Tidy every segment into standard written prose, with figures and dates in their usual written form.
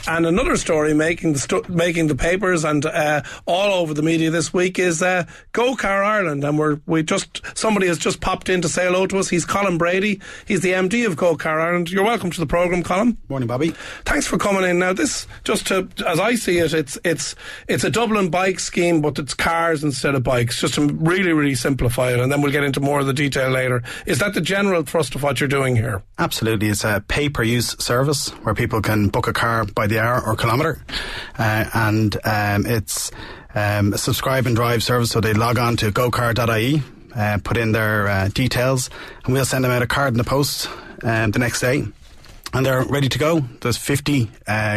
And another story making the papers and all over the media this week is GoCar Ireland, and somebody has just popped in to say hello to us. He's Colm Brady. He's the MD of GoCar Ireland. You're welcome to the programme, Colm. Morning, Bobby. Thanks for coming in. Now, this, as I see it, it's a Dublin bike scheme, but it's cars instead of bikes, just to really, really simplify it, and then we'll get into more of the detail later. Is that the general thrust of what you're doing here? Absolutely. It's a pay-per-use service where people can book a car by the hour or kilometre, and it's a subscribe and drive service, so they log on to gocar.ie, put in their details, and we'll send them out a card in the post the next day. And they're ready to go. There's 50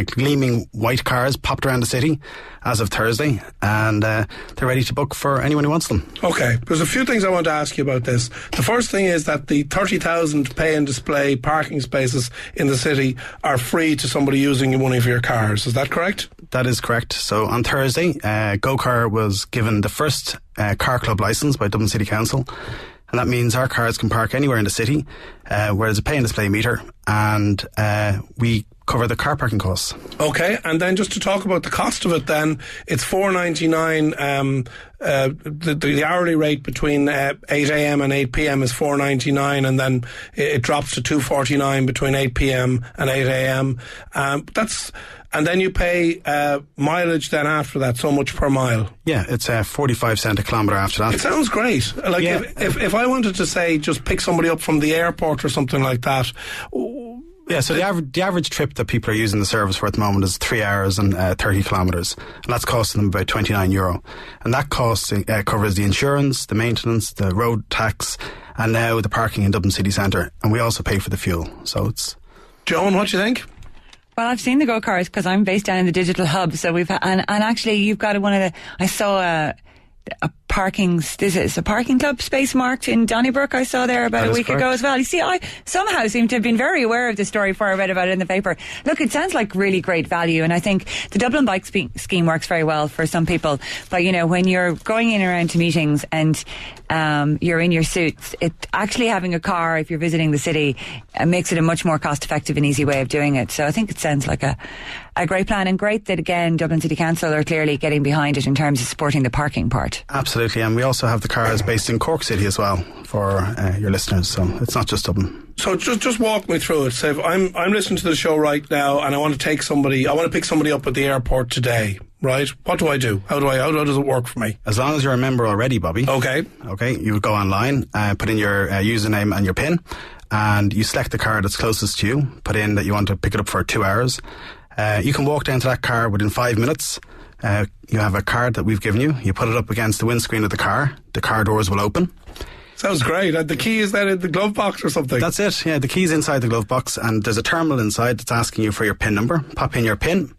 gleaming white cars popped around the city as of Thursday, and they're ready to book for anyone who wants them. Okay, there's a few things I want to ask you about this. The first thing is that the 30,000 pay and display parking spaces in the city are free to somebody using one of your cars. Is that correct? That is correct. So on Thursday, GoCar was given the first car club licence by Dublin City Council. And that means our cars can park anywhere in the city, where there's a pay and display meter, and we cover the car parking costs. Okay, and then just to talk about the cost of it then, it's $4.99, the hourly rate between 8am and 8pm is $4.99, and then it drops to $2.49 between 8pm and 8am. And then you pay mileage then after that, so much per mile. Yeah, it's 45 cents a kilometre after that. It sounds great. Like, yeah. If I wanted to say just pick somebody up from the airport or something like that. Yeah, so the average trip that people are using the service for at the moment is 3 hours and 30 kilometres, and that's costing them about €29. And that cost covers the insurance, the maintenance, the road tax, and now the parking in Dublin City Centre. And we also pay for the fuel. So it's... Joan, what do you think? Well, I've seen the go-cars because I'm based down in the digital hub. So and actually you've got I saw a parking club space marked in Donnybrook I saw there about a week ago as well. You see, I somehow seem to have been very aware of the story before I read about it in the paper. Look, it sounds like really great value, and I think the Dublin bike scheme works very well for some people. But, when you're going in and around to meetings and you're in your suits, actually having a car, if you're visiting the city, makes it a much more cost-effective and easy way of doing it. So I think it sounds like a great plan, and great that, again, Dublin City Council are clearly getting behind it in terms of supporting the parking part. Absolutely, and we also have the cars based in Cork City as well for your listeners, so it's not just Dublin. So just walk me through it. So if I'm listening to the show right now and I want to pick somebody up at the airport today, right? What do I do? How does it work for me? As long as you're a member already, Bobby. Okay, you would go online, put in your username and your PIN, and you select the car that's closest to you, put in that you want to pick it up for 2 hours. You can walk down to that car within 5 minutes. You have a card that we've given you. You put it up against the windscreen of the car doors will open. Sounds great. And the key is then in the glove box or something? That's it, yeah. The key's inside the glove box, and there's a terminal inside that's asking you for your PIN number. Pop in your PIN,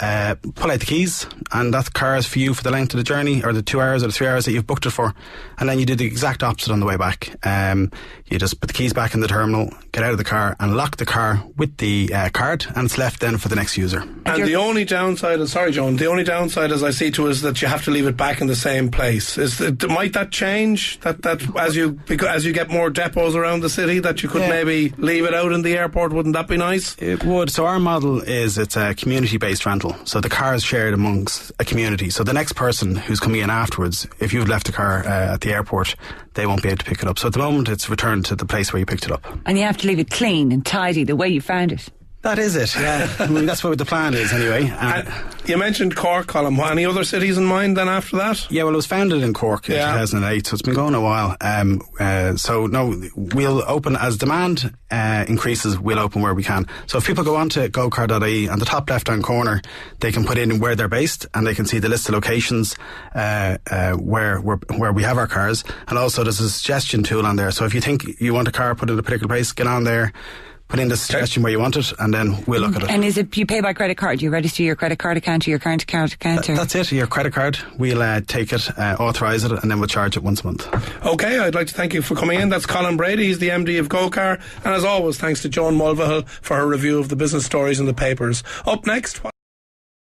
pull out the keys, and that car is for you for the length of the journey, or the 2 hours or the 3 hours that you've booked it for. And then you do the exact opposite on the way back. You just put the keys back in the terminal, get out of the car and lock the car with the card, and it's left then for the next user. And the only downside is, sorry Joan, the only downside as I see to is that you have to leave it back in the same place. Might that change that as you get more depots around the city, that you could maybe leave it out in the airport? Wouldn't that be nice? It would. So our model is it's a community-based rental. So the car is shared amongst a community. So the next person who's coming in afterwards, if you've left the car at the airport, they won't be able to pick it up. So at the moment it's returned to the place where you picked it up. And you have to leave it clean and tidy the way you found it. That is it, yeah. I mean, that's what the plan is anyway. You mentioned Cork, Colm. Any other cities in mind then after that? Yeah, well, it was founded in Cork in 2008, so it's been going a while. So, no, we'll open as demand increases, we'll open where we can. So if people go on to gocar.ie, on the top left-hand corner, they can put in where they're based, and they can see the list of locations where we have our cars. And also there's a suggestion tool on there. So if you think you want a car put in a particular place, get on there, put in the suggestion where you want it, and then we'll look at it. And is it you pay by credit card? You register your credit card account or your current account? That's it, your credit card. We'll take it, authorise it, and then we'll charge it once a month. Okay, I'd like to thank you for coming in. That's Colm Brady, he's the MD of GoCar. And as always, thanks to Joan Mulvihill for her review of the business stories in the papers. Up next...